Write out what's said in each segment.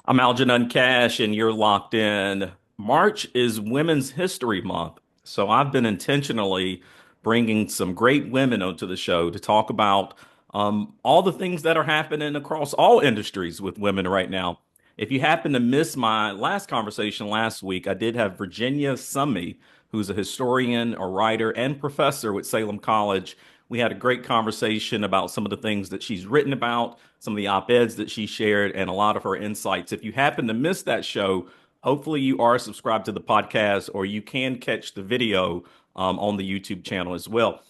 I'm Algenon Cash, and you're locked in. March is Women's History Month. So I've been intentionally bringing some great women onto the show to talk about all the things that are happening across all industries with women right now. If you happen to miss my last conversation last week, I did have Virginia Summy, who's a historian, a writer, and professor with Salem College. We had a great conversation about some of the things that she's written about, some of the op-eds that she shared, and a lot of her insights. If you happen to miss that show, hopefully you are subscribed to the podcast or you can catch the video on the YouTube channel as well.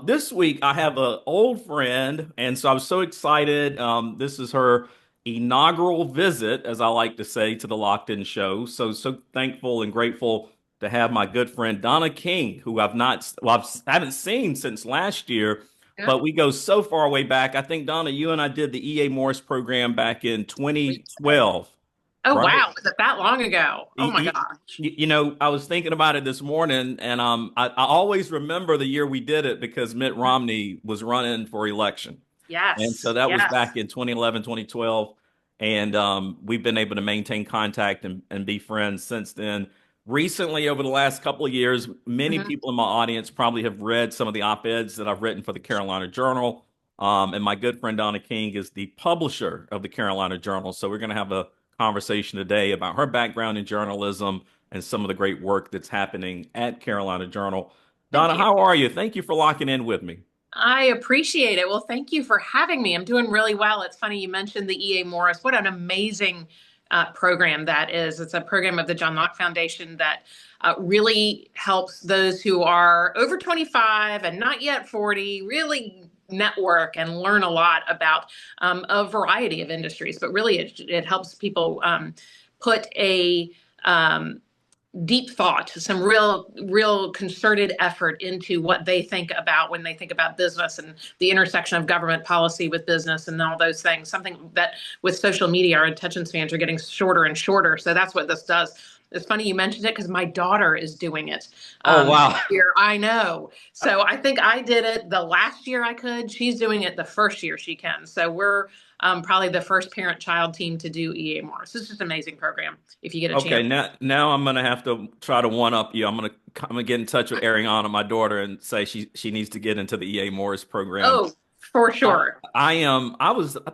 This week, I have an old friend, and so I was so excited. This is her inaugural visit, as I like to say, to the Locked In Show. So thankful and grateful to have my good friend Donna King, who I haven't seen since last year, Yeah. but we go so far way back. I think Donna, you and I did the EA Morris program back in We did. 2012, Oh, right? wow. Was it that long ago? Oh, You, my you, gosh. I was thinking about it this morning, and I always remember the year we did it because Mitt Romney was running for election. And so Yes. that was Yes. back in 2011, 2012. And we've been able to maintain contact and be friends since then. Recently, over the last couple of years, many Mhm. people in my audience probably have read some of the op-eds that I've written for the Carolina Journal. And my good friend Donna King is the publisher of the Carolina Journal. So we're going to have a conversation today about her background in journalism and some of the great work that's happening at Carolina Journal. Thank Donna, you. how are you? Thank you for locking in with me. I appreciate it. Well, thank you for having me. I'm doing really well. It's funny you mentioned the EA Morris. What an amazing program that is. It's a program of the John Locke Foundation that really helps those who are over 25 and not yet 40 really network and learn a lot about a variety of industries. But really, it helps people put a deep thought, some real concerted effort into what they think about when they think about business and the intersection of government policy with business and all those things. Something that with social media, our attention spans are getting shorter and shorter. So that's what this does. It's funny you mentioned it because my daughter is doing it Oh, this wow. year. I know. So I think I did it the last year I could. She's doing it the first year she can. So we're probably the first parent-child team to do EA Morris. It's just an amazing program if you get a Okay, chance. now I'm gonna have to try to one up you. I'm gonna get in touch with Ariana, my daughter, and say she needs to get into the EA Morris program. Oh, for I, sure. I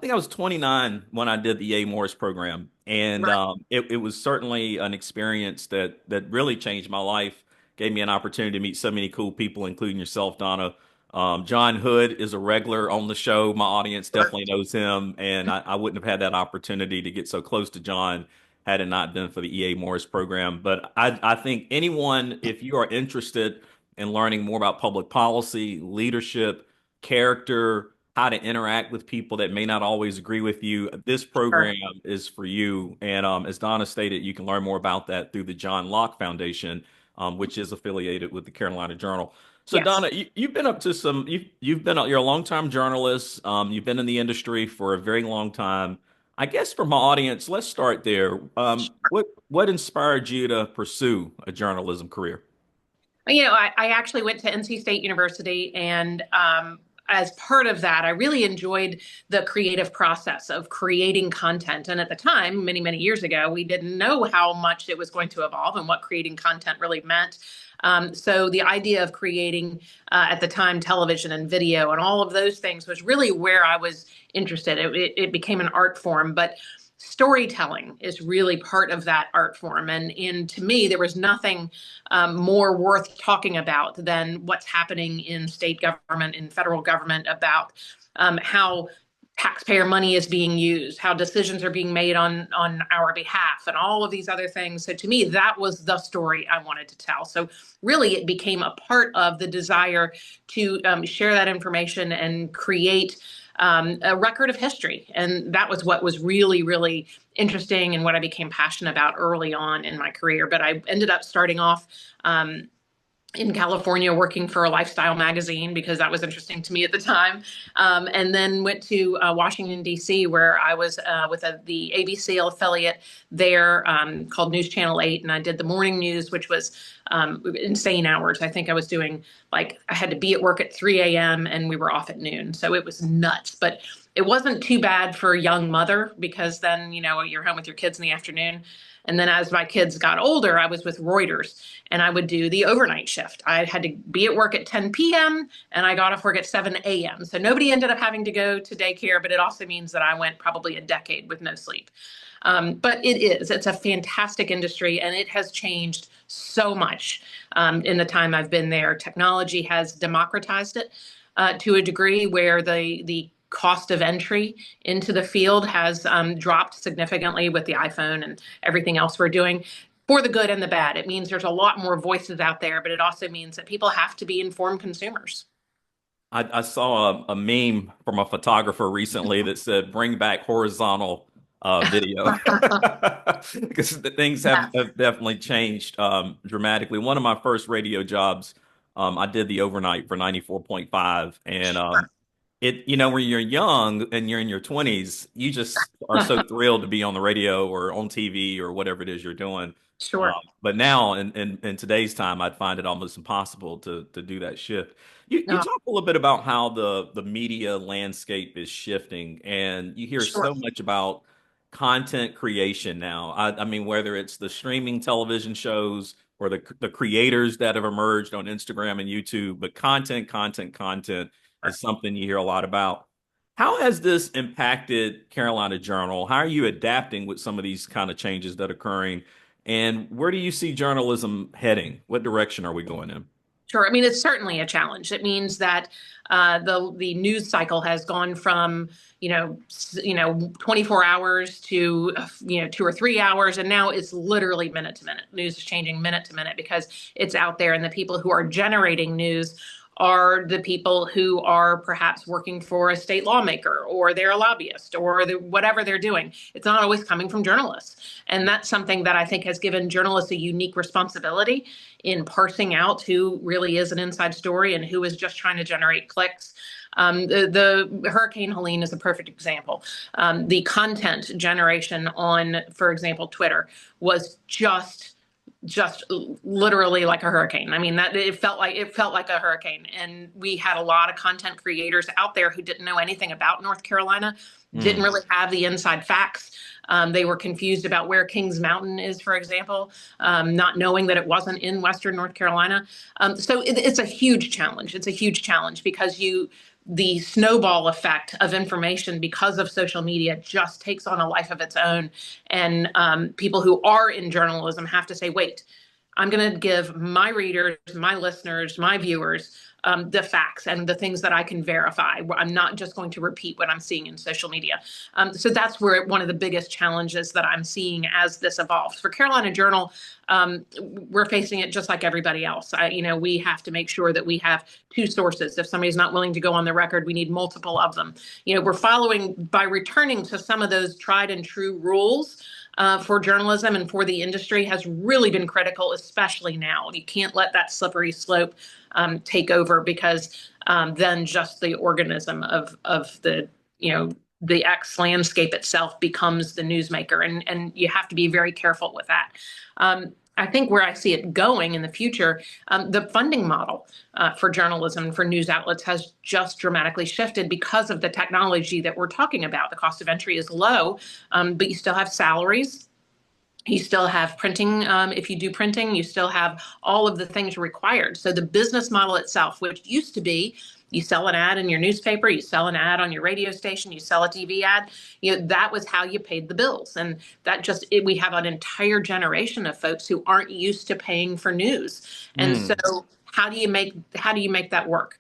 think I was 29 when I did the EA Morris program, and Right. it was certainly an experience that really changed my life. Gave me an opportunity to meet so many cool people, including yourself, Donna. John Hood is a regular on the show. My audience definitely knows him, and I wouldn't have had that opportunity to get so close to John had it not been for the EA Morris program. But I think anyone, if you are interested in learning more about public policy, leadership, character, how to interact with people that may not always agree with you, this program Sure. is for you. And as Donna stated, you can learn more about that through the John Locke Foundation, which is affiliated with the Carolina Journal. So Yes. Donna, you've been up to some. You're a longtime journalist. You've been in the industry for a very long time. I guess for my audience, let's start there. What inspired you to pursue a journalism career? I actually went to NC State University, and as part of that, I really enjoyed the creative process of creating content. And at the time, many, many years ago, we didn't know how much it was going to evolve and what creating content really meant. So the idea of creating at the time television and video and all of those things was really where I was interested. It became an art form, but storytelling is really part of that art form. And to me, there was nothing more worth talking about than what's happening in state government, in federal government, about how taxpayer money is being used, how decisions are being made on our behalf, and all of these other things. So to me, that was the story I wanted to tell. So really, it became a part of the desire to share that information and create a record of history. And that was what was really, really interesting and what I became passionate about early on in my career. But I ended up starting off in California working for a lifestyle magazine because that was interesting to me at the time. And then went to Washington, D.C., where I was with the ABC affiliate there called News Channel 8. And I did the morning news, which was insane hours. I think I was doing I had to be at work at 3 a.m. and we were off at noon. So it was nuts. But It wasn't too bad for a young mother because then, you're home with your kids in the afternoon. And then as my kids got older, I was with Reuters and I would do the overnight shift. I had to be at work at 10 p.m. and I got off work at 7 a.m. So nobody ended up having to go to daycare, but it also means that I went probably a decade with no sleep. But it's a fantastic industry and it has changed so much in the time I've been there. Technology has democratized it to a degree where the cost of entry into the field has dropped significantly with the iPhone and everything else we're doing. For the good and the bad. It means there's a lot more voices out there, but it also means that people have to be informed consumers. I saw a meme from a photographer recently that said, "Bring back horizontal video," because the things Yeah, have definitely changed dramatically. One of my first radio jobs, I did the overnight for 94.5, and when you're young and you're in your 20s, you just are so thrilled to be on the radio or on TV or whatever it is you're doing. Um, sure. but now in today's time, I'd find it almost impossible to do that shift. You Uh, talk a little bit about how the media landscape is shifting, and you hear sure. so much about content creation now. I mean, whether it's the streaming television shows or the creators that have emerged on Instagram and YouTube, but content is something you hear a lot about. How has this impacted Carolina Journal? How are you adapting with some of these kind of changes that are occurring? And where do you see journalism heading? What direction are we going in? Sure. I mean, it's certainly a challenge. It means that the news cycle has gone from 24 hours to 2 or 3 hours, and now it's literally minute to minute. News is changing minute to minute because it's out there, and the people who are generating news are the people who are perhaps working for a state lawmaker or they're a lobbyist or whatever they're doing. It's not always coming from journalists. And that's something that I think has given journalists a unique responsibility in parsing out who really is an inside story and who is just trying to generate clicks. The Hurricane Helene is a perfect example. The content generation on, for example, Twitter was just literally like a hurricane. I mean, that it felt like a hurricane. And we had a lot of content creators out there who didn't know anything about North Carolina, didn't Mm. really have the inside facts. They were confused about where Kings Mountain is, for example, not knowing that it wasn't in Western North Carolina. So it's a huge challenge. It's a huge challenge because the snowball effect of information because of social media just takes on a life of its own. And people who are in journalism have to say, wait, I'm going to give my readers, my listeners, my viewers the facts and the things that I can verify. I'm not just going to repeat what I'm seeing in social media. So that's where one of the biggest challenges that I'm seeing as this evolves. For Carolina Journal, we're facing it just like everybody else. We have to make sure that we have two sources. If somebody's not willing to go on the record, we need multiple of them. We're following by returning to some of those tried and true rules for journalism and for the industry has really been critical, especially now. You can't let that slippery slope take over because then just the organism of the X landscape itself becomes the newsmaker, and you have to be very careful with that. I think where I see it going in the future, the funding model for journalism, for news outlets has just dramatically shifted because of the technology that we're talking about. The cost of entry is low, but you still have salaries. You still have printing. If you do printing, you still have all of the things required. So the business model itself, which used to be you sell an ad in your newspaper, you sell an ad on your radio station, you sell a TV ad, that was how you paid the bills. And we have an entire generation of folks who aren't used to paying for news. And so Mm. how do you make that work?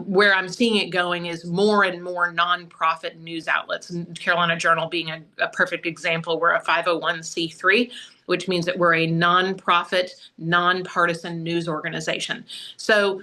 Where I'm seeing it going is more and more nonprofit news outlets. And Carolina Journal being a perfect example. We're a 501c3, which means that we're a nonprofit, nonpartisan news organization. So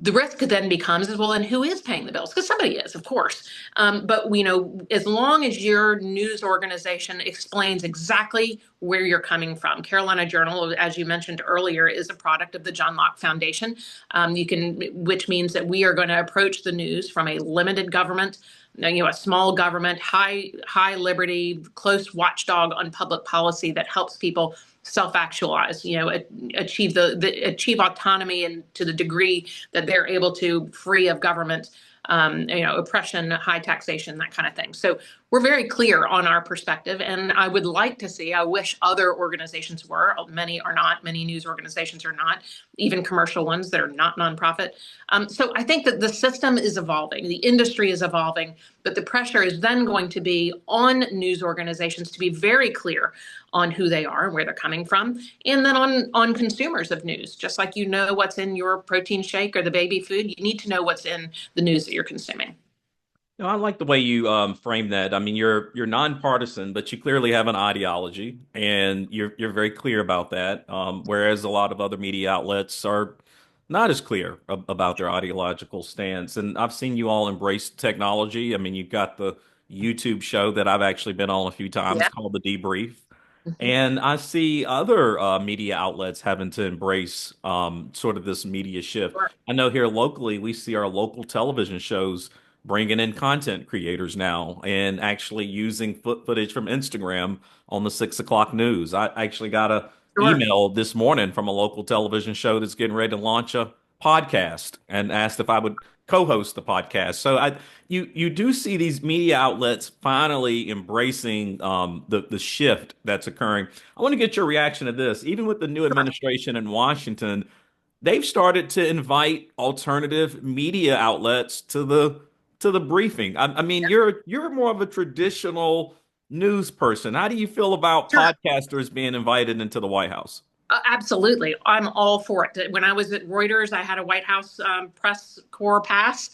the risk then becomes is, well, and who is paying the bills? Because somebody is, of course. But we know as long as your news organization explains exactly where you're coming from. Carolina Journal, as you mentioned earlier, is a product of the John Locke Foundation. Which means that we are going to approach the news from a limited government, a small government, high liberty, close watchdog on public policy that helps people self-actualize, achieve autonomy and to the degree that they're able to free of government oppression, high taxation, that kind of thing. So we're very clear on our perspective. And I would like to see, I wish other organizations were, many are not, many news organizations are not, even commercial ones that are not nonprofit. So I think that the system is evolving, the industry is evolving, but the pressure is then going to be on news organizations to be very clear on who they are and where they're coming from, and then on consumers of news. Just like you know what's in your protein shake or the baby food, you need to know what's in the news that you're consuming. No, I like the way you frame that. I mean, you're nonpartisan, but you clearly have an ideology, and you're very clear about that. Whereas a lot of other media outlets are not as clear about their ideological stance. And I've seen you all embrace technology. I mean, you've got the YouTube show that I've actually been on a few times Yeah. called The Debrief. Mhm. And I see other media outlets having to embrace sort of this media shift. Sure. I know here locally, we see our local television shows bringing in content creators now and actually using footage from Instagram on the 6 o'clock news. I actually got a Sure. email this morning from a local television show that's getting ready to launch a podcast and asked if I would co-host the podcast. So you do see these media outlets finally embracing the shift that's occurring. I want to get your reaction to this. Even with the new Sure. administration in Washington, they've started to invite alternative media outlets to the briefing. I mean, you're more of a traditional news person. How do you feel about Sure. podcasters being invited into the White House? Absolutely. I'm all for it. When I was at Reuters, I had a White House press corps pass.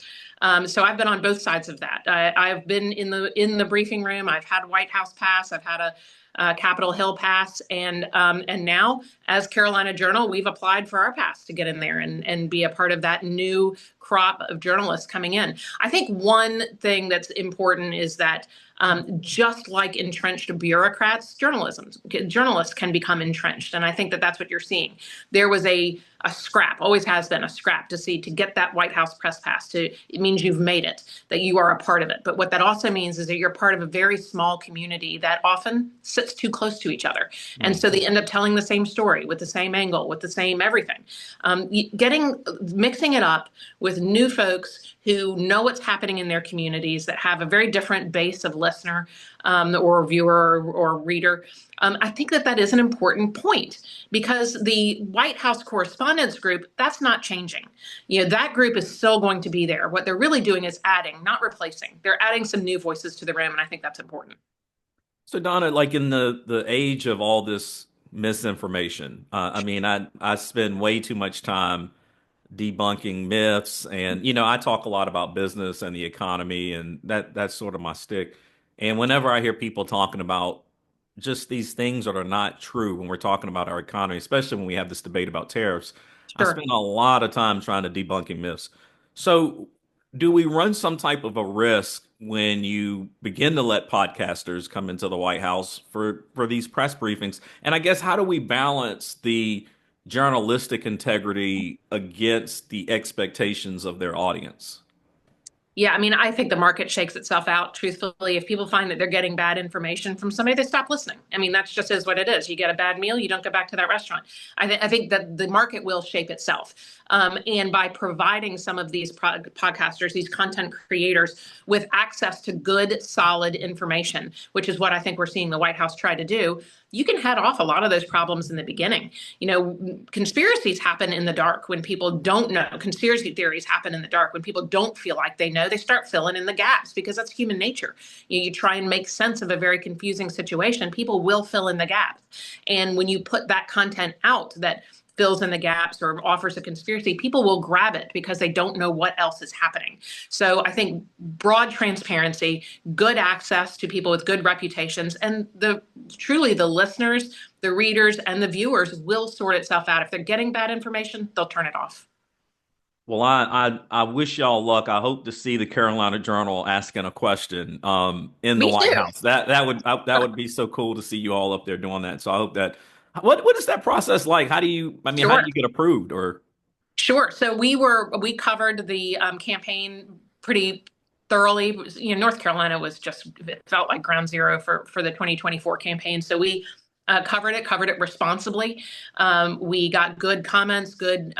So I've been on both sides of that. I've been in the briefing room. I've had White House pass. I've had a Capitol Hill pass, and now as Carolina Journal, we've applied for our pass to get in there and be a part of that new crop of journalists coming in. I think one thing that's important is that just like entrenched bureaucrats, journalists can become entrenched, and I think that that's what you're seeing. There was a scrap, always has been a scrap to get that White House press pass. It means you've made it, that you are a part of it. But what that also means is that you're part of a very small community that often sits too close to each other, and Hmm. so they end up telling the same story with the same angle, with the same everything. Mixing it up with new folks who know what's happening in their communities, that have a very different base of listener or viewer or reader. I think that that is an important point, because the White House Correspondents Group, that's not changing. That group is still going to be there. What they're really doing is adding, not replacing. They're adding some new voices to the room, and I think that's important. So Donna, like in the age of all this misinformation, I mean, I spend way too much time debunking myths, and I talk a lot about business and the economy, and that's sort of my stick. And whenever I hear people talking about just these things that are not true when we're talking about our economy, especially when we have this debate about tariffs, I Sure. spend a lot of time trying to debunking myths. So, do we run some type of a risk when you begin to let podcasters come into the White House for these press briefings? And I guess how do we balance the journalistic integrity against the expectations of their audience? Yeah, I mean, I think the market shakes itself out, truthfully. If people find that they're getting bad information from somebody, they stop listening. I mean, that's just is what it is. You get a bad meal, you don't go back to that restaurant. I think that the market will shape itself. And by providing some of these podcasters, these content creators, with access to good, solid information, which is what I think we're seeing the White House try to do, you can head off a lot of those problems in the beginning. Conspiracies happen in the dark when people don't know. Conspiracy theories happen in the dark when people don't feel like they know. They start filling in the gaps, because that's human nature. You try and make sense of a very confusing situation, people will fill in the gaps. And when you put that content out that fills in the gaps or offers a conspiracy, people will grab it because they don't know what else is happening. So I think broad transparency, good access to people with good reputations, and truly the listeners, the readers, and the viewers will sort itself out. If they're getting bad information, they'll turn it off. Well, I wish y'all luck. I hope to see the Carolina Journal asking a question in the Me White too. House. That would be so cool to see you all up there doing that. So I hope that what is that process like? How do Sure. you get approved or Sure. So we covered the campaign pretty thoroughly. North Carolina was just, it felt like ground zero for the 2024 campaign. So we covered it responsibly. We got good comments, good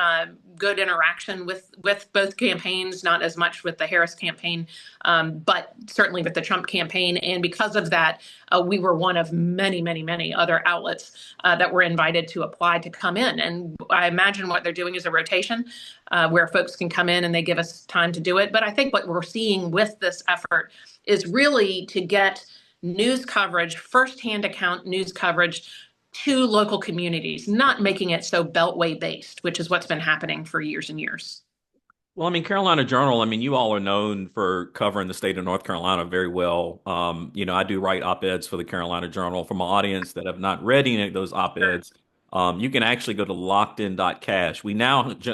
interaction with both campaigns, not as much with the Harris campaign, but certainly with the Trump campaign. And because of that, we were one of many, many, many other outlets that were invited to apply to come in. And I imagine what they're doing is a rotation where folks can come in and they give us time to do it. But I think what we're seeing with this effort is really to get news coverage, firsthand account news coverage to local communities, not making it so beltway based, which is what's been happening for years and years. Well, I mean, Carolina Journal, I mean, you all are known for covering the state of North Carolina very well. I do write op-eds for the Carolina Journal. For my audience that have not read any of those Sure. op-eds, you can actually go to lockedin.cash.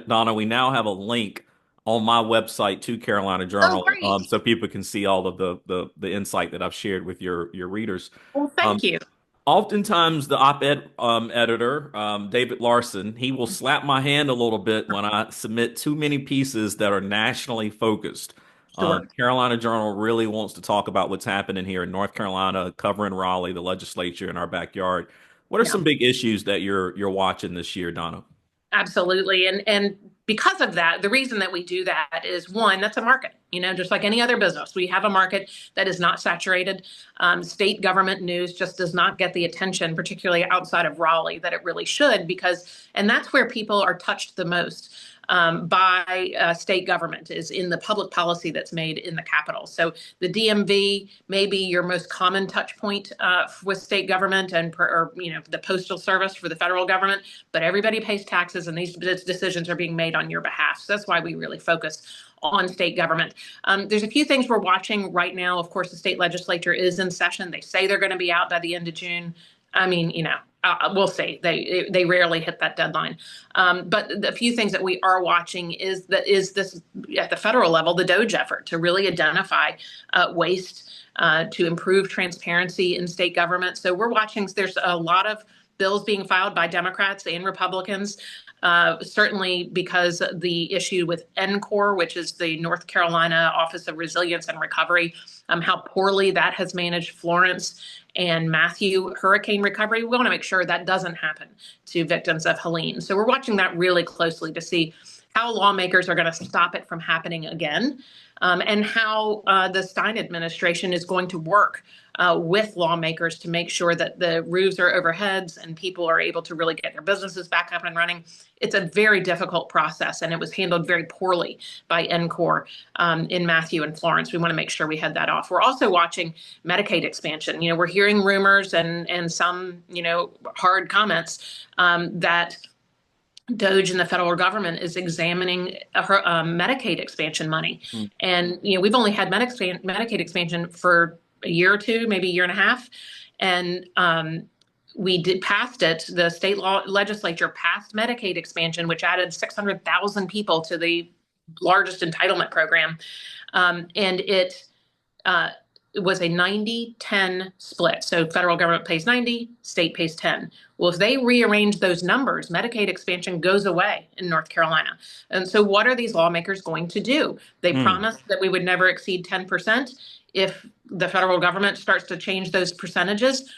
Donna, we now have a link on my website to Carolina Oh, Journal, great. so people can see all of the insight that I've shared with your readers. Well, Um, thank you. Oftentimes, the op-ed editor, David Larson, he will slap my hand a little bit when I submit too many pieces that are nationally focused. Sure. Carolina Journal really wants to talk about what's happening here in North Carolina, covering Raleigh, the legislature in our backyard. What are Yeah. some big issues that you're watching this year, Donna? Absolutely. And because of that, the reason that we do that is one, that's a market, just like any other business. We have a market that is not saturated. State government news just does not get the attention, particularly outside of Raleigh, that it really should, and that's where people are touched the most by state government is in the public policy that's made in the capital. So the DMV may be your most common touch point with state government or the postal service for the federal government, but everybody pays taxes and these decisions are being made on your behalf. So that's why we really focus on state government. There's a few things we're watching right now. Of course, the state legislature is in session. They say they're going to be out by the end of June. I mean, we'll see. They rarely hit that deadline. But the few things that we are watching is this at the federal level, the DOGE effort to really identify waste to improve transparency in state government. So we're watching. There's a lot of bills being filed by Democrats and Republicans. Certainly because the issue with NCORE, which is the North Carolina Office of Resilience and Recovery, how poorly that has managed Florence and Matthew hurricane recovery. We want to make sure that doesn't happen to victims of Helene. So we're watching that really closely to see how lawmakers are going to stop it from happening again, and how the Stein administration is going to work with lawmakers to make sure that the roofs are overheads and people are able to really get their businesses back up and running. It's a very difficult process, and it was handled very poorly by NCORE in Matthew and Florence. We want to make sure we head that off. We're also watching Medicaid expansion. We're hearing rumors and some, hard comments that DOGE and the federal government is examining Medicaid expansion money. Mm. And, we've only had Medicaid expansion for a year or two, maybe a year and a half. And we did passed it. The state legislature passed Medicaid expansion, which added 600,000 people to the largest entitlement program. And it was a 90-10 split. So federal government pays 90, state pays 10. Well, if they rearrange those numbers, Medicaid expansion goes away in North Carolina. And so what are these lawmakers going to do? They Mm. promised that we would never exceed 10%. If the federal government starts to change those percentages,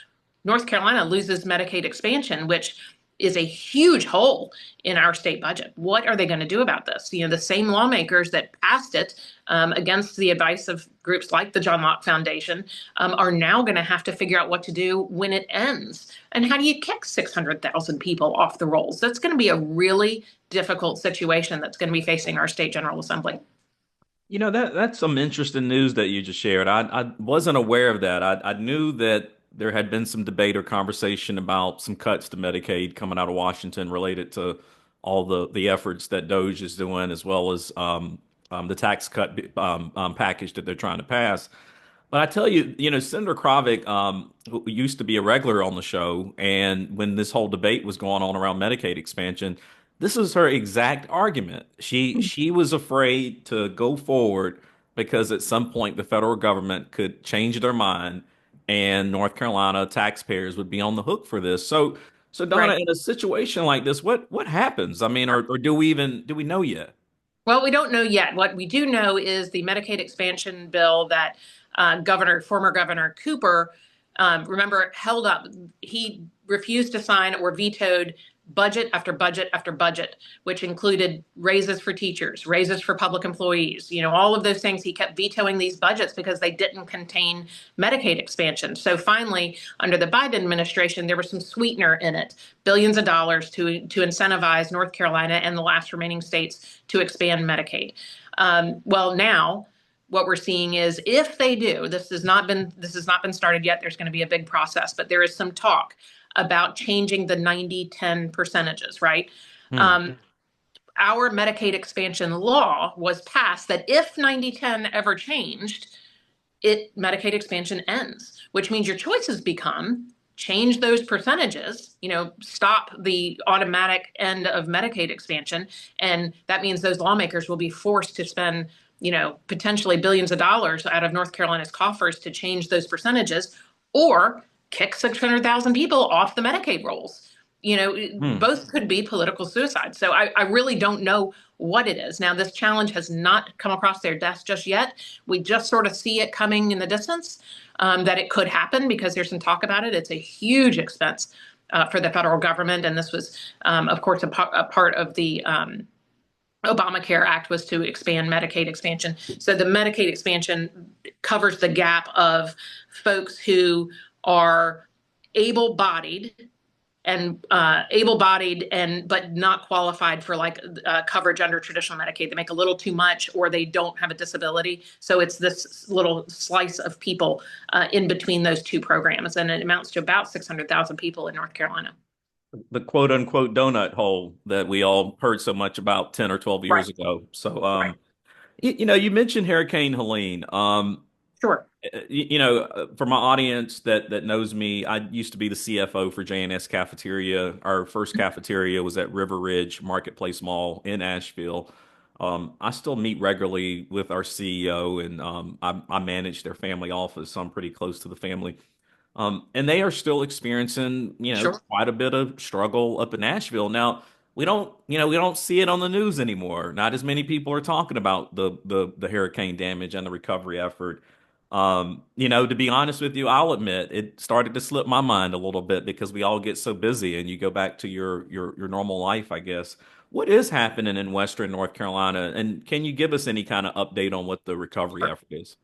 North Carolina loses Medicaid expansion, which is a huge hole in our state budget. What are they going to do about this? The same lawmakers that passed it against the advice of groups like the John Locke Foundation are now going to have to figure out what to do when it ends. And how do you kick 600,000 people off the rolls? That's going to be a really difficult situation that's going to be facing our state General Assembly. That's some interesting news that you just shared. I wasn't aware of that. I knew that there had been some debate or conversation about some cuts to Medicaid coming out of Washington related to all the efforts that DOGE is doing, as well as the tax cut package that they're trying to pass. But I tell you, Senator Kravick, who used to be a regular on the show, and when this whole debate was going on around Medicaid expansion, this was her exact argument. She was afraid to go forward because at some point the federal government could change their mind, and North Carolina taxpayers would be on the hook for this. So Donna, Right. in a situation like this, what happens? I mean, or do we know yet? Well, we don't know yet. What we do know is the Medicaid expansion bill that former Governor Cooper remember, held up. He refused to sign or vetoed budget after budget after budget, which included raises for teachers, raises for public employees, all of those things. He kept vetoing these budgets because they didn't contain Medicaid expansion. So finally, under the Biden administration, there was some sweetener in it, billions of dollars to incentivize North Carolina and the last remaining states to expand Medicaid. Well, now what we're seeing is if they do, this has not been started yet. There's going to be a big process, but there is some talk about changing the 90-10 percentages, right? Hmm. Um, our Medicaid expansion law was passed that if 90-10 ever changed, Medicaid expansion ends, which means your choices become change those percentages, stop the automatic end of Medicaid expansion. And that means those lawmakers will be forced to spend, potentially billions of dollars out of North Carolina's coffers to change those percentages, or kick 600,000 people off the Medicaid rolls. Hmm. Both could be political suicide. So I really don't know what it is. Now, this challenge has not come across their desk just yet. We just sort of see it coming in the distance, that it could happen because there's some talk about it. It's a huge expense for the federal government. And this was, of course, a part of the Obamacare Act was to expand Medicaid expansion. So the Medicaid expansion covers the gap of folks who are able-bodied but not qualified for coverage under traditional Medicaid. They make a little too much, or they don't have a disability. So it's this little slice of people in between those two programs, and it amounts to about 600,000 people in North Carolina. The quote unquote donut hole that we all heard so much about 10 or 12 Right, years ago. So, right. you mentioned Hurricane Helene. Sure. For my audience that knows me, I used to be the CFO for J&S Cafeteria. Our first cafeteria was at River Ridge Marketplace Mall in Asheville. I still meet regularly with our CEO, and I manage their family office, so I'm pretty close to the family. And they are still experiencing, Sure. quite a bit of struggle up in Nashville. Now, we don't see it on the news anymore. Not as many people are talking about the hurricane damage and the recovery effort. To be honest with you, I'll admit it started to slip my mind a little bit because we all get so busy and you go back to your normal life, I guess. What is happening in Western North Carolina? And can you give us any kind of update on what the recovery effort is?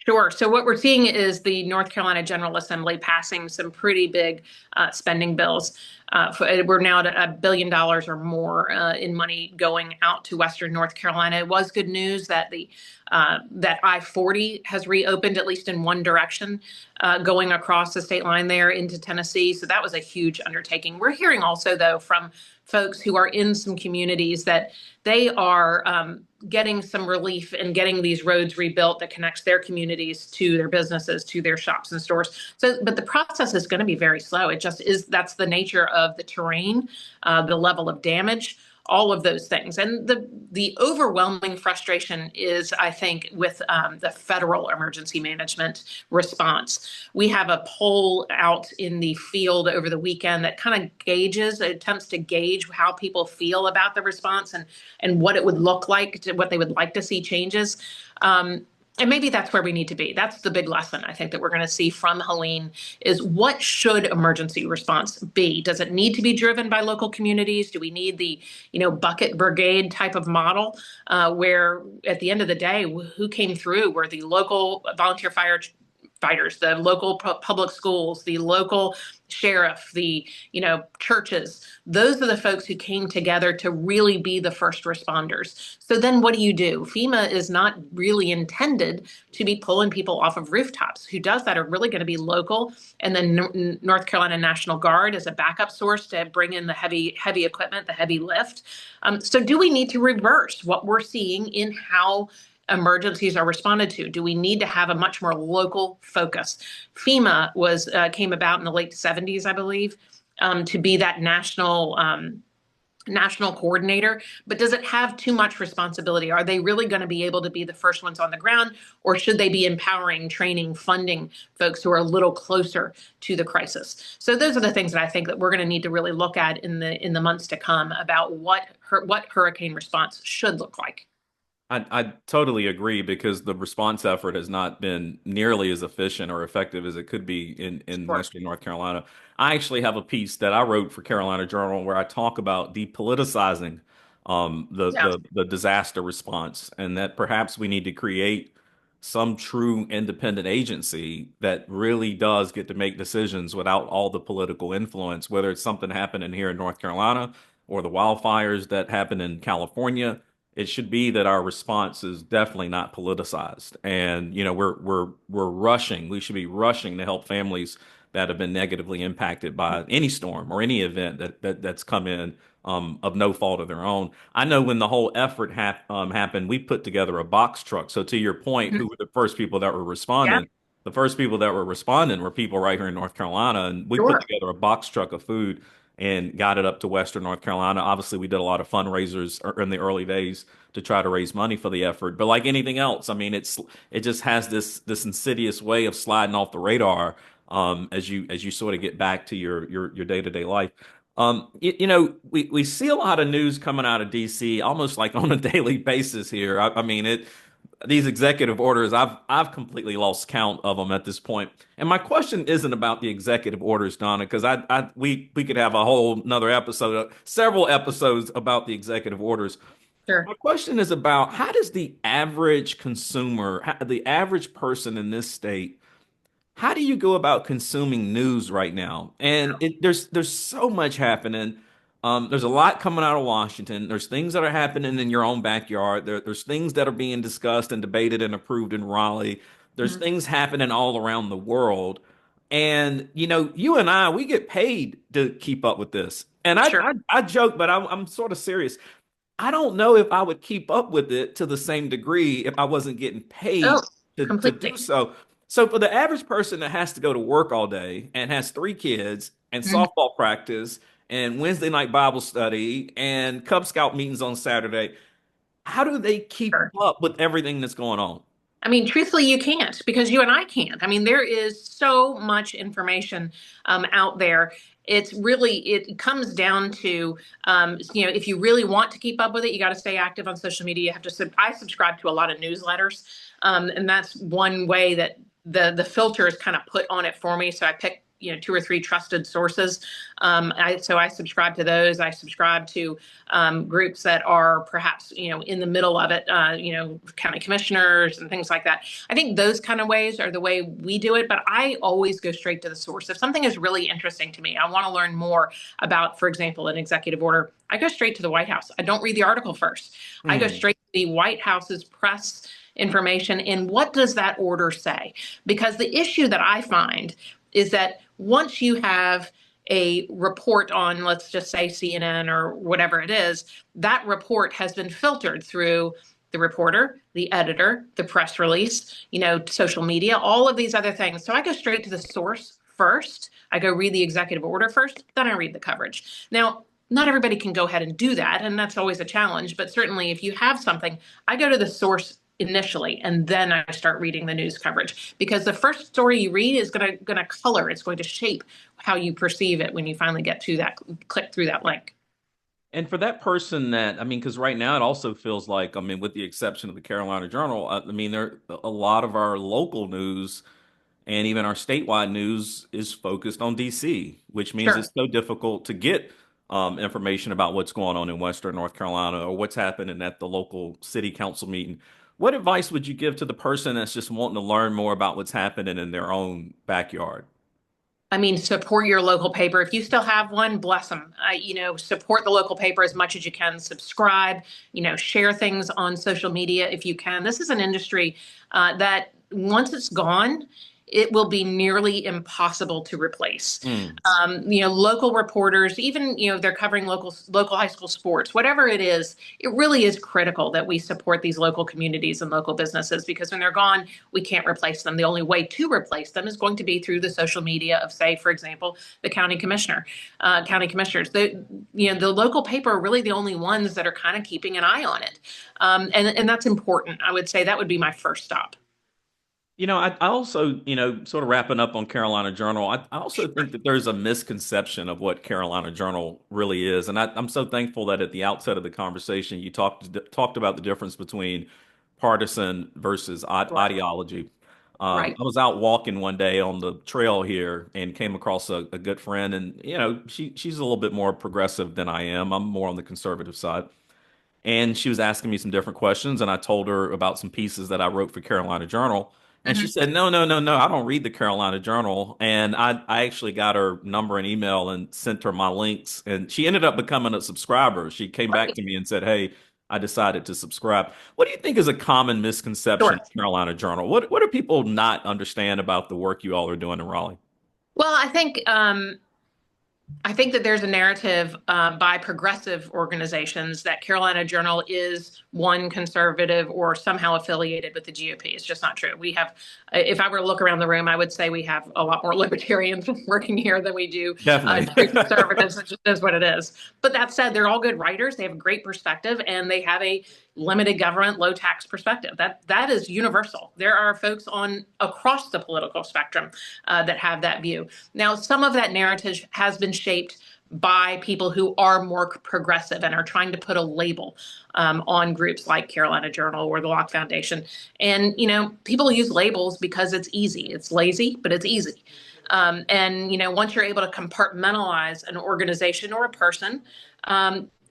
Sure. So what we're seeing is the North Carolina General Assembly passing some pretty big spending bills. We're now at $1 billion or more in money going out to Western North Carolina. It was good news that that I-40 has reopened, at least in one direction, going across the state line there into Tennessee. So that was a huge undertaking. We're hearing also, though, from folks who are in some communities that they are getting some relief and getting these roads rebuilt that connects their communities to their businesses, to their shops and stores. So, but the process is going to be very slow. It just is. That's the nature of the terrain, the level of damage, all of those things. And the overwhelming frustration is, I think, with the federal emergency management response. We have a poll out in the field over the weekend that kind of attempts to gauge how people feel about the response and what it would look like, what they would like to see changes. And maybe that's where we need to be. That's the big lesson I think that we're going to see from Helene is what should emergency response be? Does it need to be driven by local communities? Do we need the, bucket brigade type of model where at the end of the day, who came through were the local volunteer firefighters, the local public schools, the local sheriff, the churches. Those are the folks who came together to really be the first responders. So then what do? FEMA is not really intended to be pulling people off of rooftops. Who does that are really going to be local, and then North Carolina National Guard as a backup source to bring in the heavy equipment, the heavy lift. So do we need to reverse what we're seeing in how emergencies are responded to? Do we need to have a much more local focus? FEMA came about in the late 70s, I believe, to be that national coordinator, but does it have too much responsibility? Are they really going to be able to be the first ones on the ground, or should they be empowering, training, funding folks who are a little closer to the crisis? So those are the things that I think that we're going to need to really look at in the months to come about what hurricane response should look like. I totally agree because the response effort has not been nearly as efficient or effective as it could be in Sure. Western North Carolina. I actually have a piece that I wrote for Carolina Journal where I talk about depoliticizing Yeah. the disaster response, and that perhaps we need to create some true independent agency that really does get to make decisions without all the political influence, whether it's something happening here in North Carolina or the wildfires that happen in California. It should be that our response is definitely not politicized. And, we're rushing. We should be rushing to help families that have been negatively impacted by any storm or any event that's come in of no fault of their own. I know when the whole effort happened, we put together a box truck. So to your point, Mhm. who were the first people that were Yeah. responding? The first people that were responding were people right here in North Carolina, and we put Sure. together a box truck of food and got it up to Western North Carolina. Obviously, we did a lot of fundraisers in the early days to try to raise money for the effort. But like anything else, I mean, it just has this insidious way of sliding off the radar as you sort of get back to your day-to-day life. We see a lot of news coming out of DC almost like on a daily basis here. I mean, these executive orders, I've completely lost count of them at this point. And my question isn't about the executive orders, Donna, because we could have a whole another episode, several episodes about the executive orders. Sure. My question is about how does the average consumer, the average person in this state, how do you go about consuming news right now? And there's so much happening. There's a lot coming out of Washington. There's things that are happening in your own backyard. There's things that are being discussed and debated and approved in Raleigh. There's Mhm. things happening all around the world. And you and I, we get paid to keep up with this. And I Sure. I, I joke, but I'm sort of serious. I don't know if I would keep up with it to the same degree if I wasn't getting Oh, paid to do completely. so. So for the average person that has to go to work all day and has three kids and Mhm. softball practice and Wednesday night Bible study and Cub Scout meetings on Saturday, how do they keep Sure. up with everything that's going on? I mean, truthfully, you can't because you and I can't. I mean, there is so much information out there. It comes down to, if you really want to keep up with it, you got to stay active on social media. You have to, I subscribe to a lot of newsletters. And that's one way that the filter is kind of put on it for me. So I pick, two or three trusted sources. So I subscribe to those. I subscribe to groups that are perhaps in the middle of it, county commissioners and things like that. I think those kind of ways are the way we do it, but I always go straight to the source. If something is really interesting to me, I want to learn more about, for example, an executive order, I go straight to the White House. I don't read the article first. I go Hmm. straight to the White House's press information and what does that order say? Because the issue that I find is that once you have a report on, let's just say CNN or whatever it is, that report has been filtered through the reporter, the editor, the press release, social media, all of these other things. So I go straight to the source first. I go read the executive order first, then I read the coverage. Now, not everybody can go ahead and do that, and that's always a challenge. But certainly, if you have something, I go to the source initially, and then I start reading the news coverage because the first story you read is going to color. It's going to shape how you perceive it when you finally get to that, click through that link. And for that person that, I mean, because right now it also feels like, I mean, with the exception of the Carolina Journal, I mean, there a lot of our local news and even our statewide news is focused on DC, which means Sure. it's so difficult to get information about what's going on in Western North Carolina or what's happening at the local city council meeting. What advice would you give to the person that's just wanting to learn more about what's happening in their own backyard? I mean, support your local paper. If you still have one, bless them. Support the local paper as much as you can. Subscribe, share things on social media if you can. This is an industry that once it's gone, it will be nearly impossible to replace. Mm. Local reporters, even they're covering local high school sports, whatever it is. It really is critical that we support these local communities and local businesses because when they're gone, we can't replace them. The only way to replace them is going to be through the social media of, say, for example, the county commissioners. The local paper are really the only ones that are kind of keeping an eye on it, and that's important. I would say that would be my first stop. I also, sort of wrapping up on Carolina Journal, I also think that there's a misconception of what Carolina Journal really is. And I'm so thankful that at the outset of the conversation, you talked about the difference between partisan versus Sure. ideology. Right. I was out walking one day on the trail here and came across a good friend, and she's a little bit more progressive than I am. I'm more on the conservative side. And she was asking me some different questions, and I told her about some pieces that I wrote for Carolina Journal. And she Mhm. said, "No, no, no, no, I don't read the Carolina Journal." And I actually got her number and email and sent her my links. And she ended up becoming a subscriber. She came back Right. to me and said, "Hey, I decided to subscribe." What do you think is a common misconception Sure. of Carolina Journal? What do people not understand about the work you all are doing in Raleigh? Well, I think that there's a narrative by progressive organizations that Carolina Journal is one conservative or somehow affiliated with the GOP. It's just not true. We have, if I were to look around the room, I would say we have a lot more libertarians working here than we do Definitely. true conservatives. It just is what it is. But that said, they're all good writers. They have a great perspective, and they have a limited government, low tax perspective. That is universal. There are folks on across the political spectrum that have that view. Now, some of that narrative has been shaped by people who are more progressive and are trying to put a label on groups like Carolina Journal or the Locke Foundation. And, people use labels because it's easy. It's lazy, but it's easy. And, once you're able to compartmentalize an organization or a person,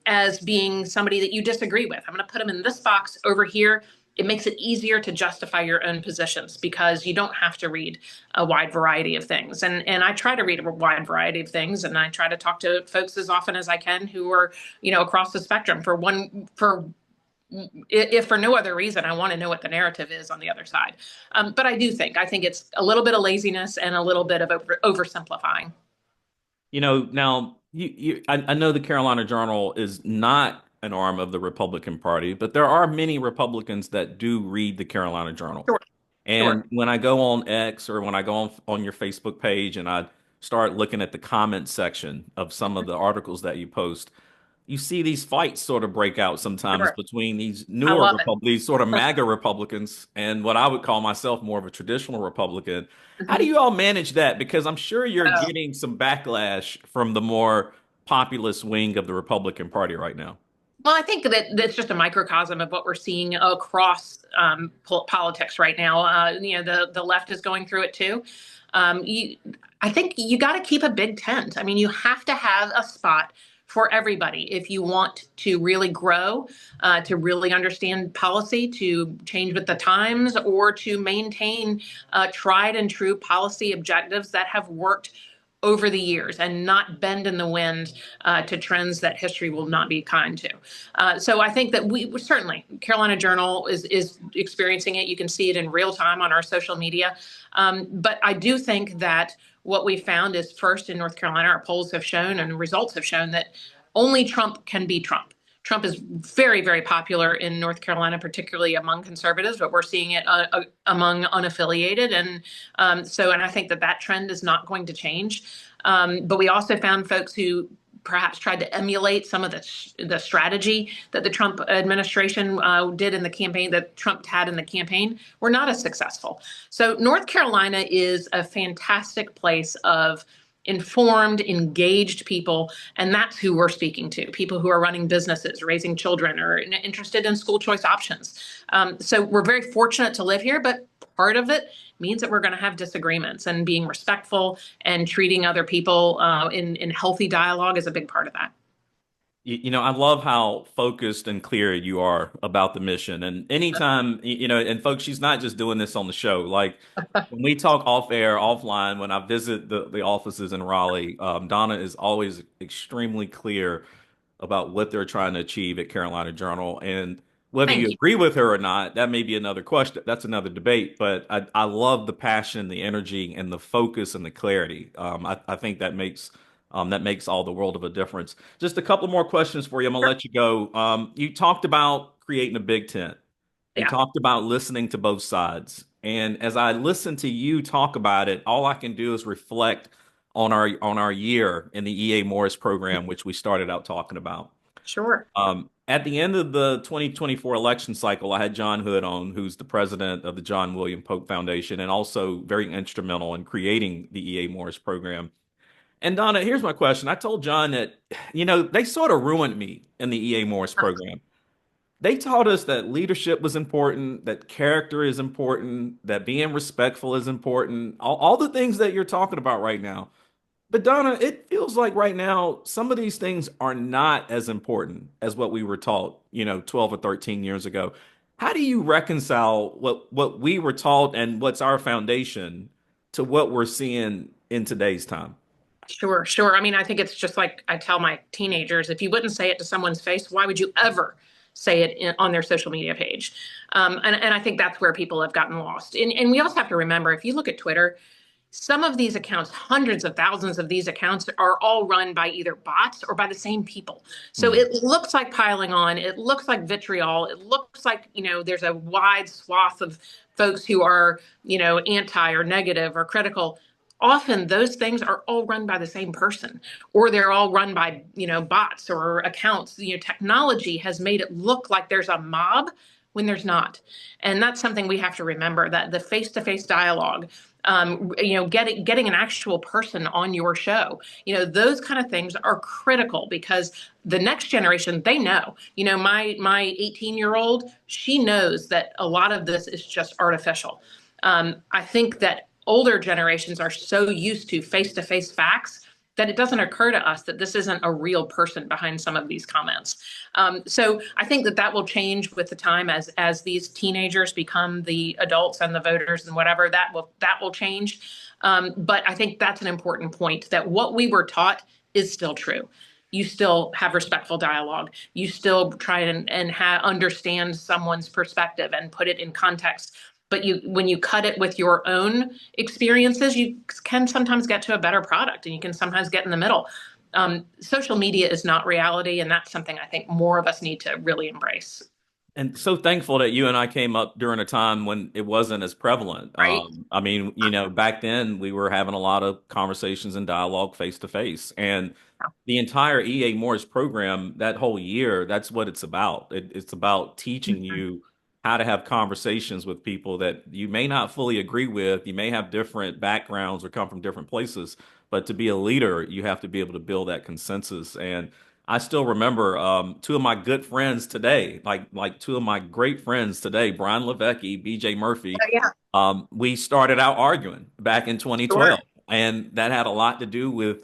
as being somebody that you disagree with, I'm going to put them in this box over here. It makes it easier to justify your own positions because you don't have to read a wide variety of things. And I try to read a wide variety of things, and I try to talk to folks as often as I can who are, across the spectrum. For if for no other reason, I want to know what the narrative is on the other side. But I think it's a little bit of laziness and a little bit of oversimplifying. Now I know the Carolina Journal is not an arm of the Republican Party, but there are many Republicans that do read the Carolina Journal. Sure, And sure. when I go on X or when I go on your Facebook page and I start looking at the comment section of some of the articles that you post, you see these fights sort of break out sometimes Sure. between these I newer love it. Republicans, these sort of MAGA Republicans, and what I would call myself more of a traditional Republican. How do Mhm. you all manage that? Because I'm sure you're Oh. getting some backlash from the more populist wing of the Republican Party right now. Well, I think that that's just a microcosm of what we're seeing across politics right now. The left is going through it too. You, I think you got to keep a big tent. I mean, you have to have a spot for everybody if you want to really grow, to really understand policy, to change with the times, or to maintain tried and true policy objectives that have worked over the years and not bend in the wind to trends that history will not be kind to. So I think that we certainly Carolina Journal is experiencing it. You can see it in real time on our social media. But I do think that what we found is first in North Carolina, our polls have shown and results have shown that only Trump can be Trump. Trump is very, very popular in North Carolina, particularly among conservatives, but we're seeing it among unaffiliated. And I think that that trend is not going to change. But we also found folks who perhaps tried to emulate some of the strategy that the Trump administration did in the campaign, that Trump had in the campaign, were not as successful. So North Carolina is a fantastic place of informed, engaged people, and that's who we're speaking to: people who are running businesses, raising children, or interested in school choice options. So we're very fortunate to live here, but part of it means that we're going to have disagreements, and being respectful and treating other people in healthy dialogue is a big part of that. I love how focused and clear you are about the mission. And anytime, and folks, she's not just doing this on the show. Like when we talk off air, offline, when I visit the offices in Raleigh, Donna is always extremely clear about what they're trying to achieve at Carolina Journal. And whether you Thank you. agree with her or not, that may be another question. That's another debate. But I love the passion, the energy, and the focus and the clarity. I think that makes all the world of a difference. Just a couple more questions for you. I'm gonna Sure. let you go. You talked about creating a big tent. You Yeah, talked about listening to both sides. And as I listen to you talk about it, all I can do is reflect on our year in the EA Morris program, which we started out talking about. sure. At the end of the 2024 election cycle, I had John Hood on, who's the president of the John William Polk Foundation and also very instrumental in creating the EA Morris program. And Donna, here's my question. I told John that, they sort of ruined me in the EA Morris program. They taught us that leadership was important, that character is important, that being respectful is important, all the things that you're talking about right now. But Donna, it feels like right now some of these things are not as important as what we were taught, 12 or 13 years ago. How do you reconcile what we were taught and what's our foundation to what we're seeing in today's time? Sure, sure. I mean, I think it's just like I tell my teenagers, if you wouldn't say it to someone's face, why would you ever say it on their social media page? And I think that's where people have gotten lost. And we also have to remember, if you look at Twitter, some of these accounts, hundreds of thousands of these accounts, are all run by either bots or by the same people. So Hmm. it looks like piling on. It looks like vitriol. It looks like, there's a wide swath of folks who are, anti or negative or critical. Often those things are all run by the same person, or they're all run by, bots or accounts. Technology has made it look like there's a mob when there's not. And that's something we have to remember, that the face-to-face dialogue, getting an actual person on your show, those kind of things are critical, because the next generation, they know, my 18-year-old, she knows that a lot of this is just artificial. I think that older generations are so used to face-to-face facts that it doesn't occur to us that this isn't a real person behind some of these comments. So I think that will change with the time, as these teenagers become the adults and the voters and whatever, that will change. But I think that's an important point, that what we were taught is still true. You still have respectful dialogue. You still try and understand someone's perspective and put it in context. But when you cut it with your own experiences, you can sometimes get to a better product, and you can sometimes get in the middle. Social media is not reality, and that's something I think more of us need to really embrace. And so thankful that you and I came up during a time when it wasn't as prevalent. Right? I mean, back then we were having a lot of conversations and dialogue face to face. And the entire EA Morris program, that whole year, that's what it's about. It's about teaching you how to have conversations with people that you may not fully agree with. You may have different backgrounds or come from different places, but to be a leader, you have to be able to build that consensus. And I still remember two of my good friends today, like two of my great friends today, Brian Levesque, BJ Murphy. Yeah, We started out arguing back in sure. 2012, and that had a lot to do with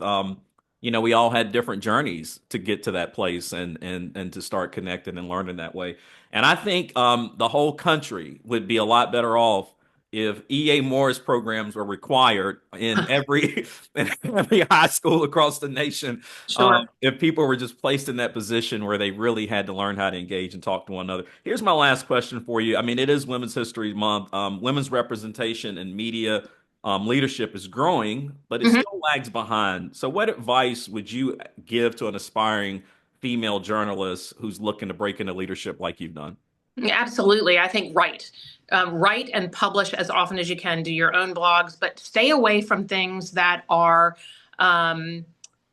we all had different journeys to get to that place and to start connecting and learning that way. And I think the whole country would be a lot better off if EA Morris programs were required in every in every high school across the nation. Sure. If people were just placed in that position where they really had to learn how to engage and talk to one another. Here's my last question for you. I mean, it is Women's History Month. Women's representation in media leadership is growing, but it Mhm. still lags behind. So, what advice would you give to an aspiring female journalist who's looking to break into leadership like you've done? Yeah, absolutely. I think write and publish as often as you can. Do your own blogs, but stay away from things that are um,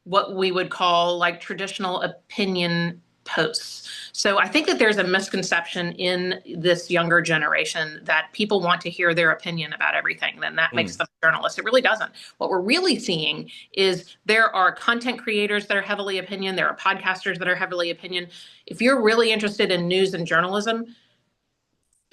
what we would call like traditional opinion posts. So I think that there's a misconception in this younger generation that people want to hear their opinion about everything, then that makes Mm. them journalists. It really doesn't. What we're really seeing is there are content creators that are heavily opinion, there are podcasters that are heavily opinion. If you're really interested in news and journalism,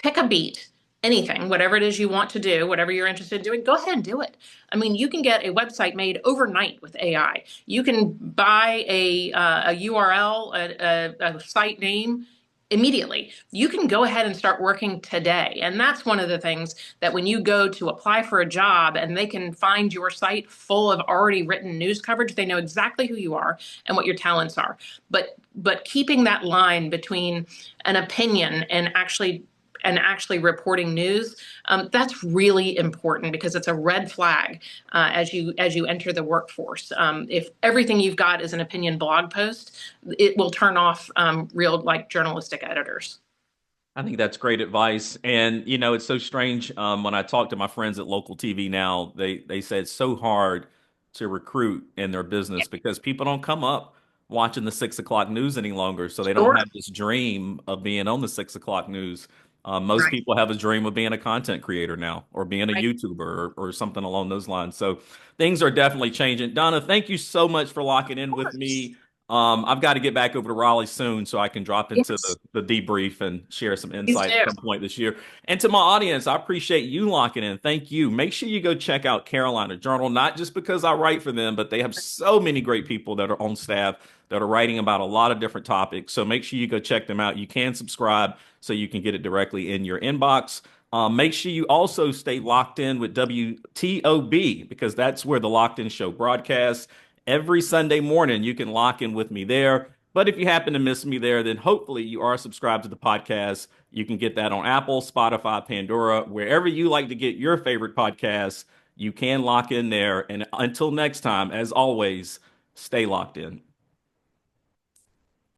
pick a beat, anything, whatever it is you want to do, whatever you're interested in doing, go ahead and do it. I mean, you can get a website made overnight with AI. You can buy a URL, a site name immediately. You can go ahead and start working today. And that's one of the things, that when you go to apply for a job and they can find your site full of already written news coverage, they know exactly who you are and what your talents are. But keeping that line between an opinion and actually reporting news, that's really important, because it's a red flag as you enter the workforce. If everything you've got is an opinion blog post, it will turn off real, like, journalistic editors. I think that's great advice. And it's so strange when I talk to my friends at local TV now, they say it's so hard to recruit in their business because people don't come up watching the 6 o'clock news any longer, so they don't Sure. have this dream of being on the 6 o'clock news. Most Right. people have a dream of being a content creator now, or being a Right. YouTuber, or something along those lines. So things are definitely changing. Donna, thank you so much for locking in Of with course. me. I've got to get back over to Raleigh soon so I can drop into Yes. the debrief and share some Please insight do. at some point this year. And to my audience, I appreciate you locking in. Thank you. Make sure you go check out Carolina Journal, not just because I write for them, but they have so many great people that are on staff that are writing about a lot of different topics. So make sure you go check them out. You can subscribe so you can get it directly in your inbox. Make sure you also stay locked in with WTOB because that's where the Locked In Show broadcasts. Every Sunday morning, you can lock in with me there. But if you happen to miss me there, then hopefully you are subscribed to the podcast. You can get that on Apple, Spotify, Pandora, wherever you like to get your favorite podcasts. You can lock in there. And until next time, as always, stay locked in.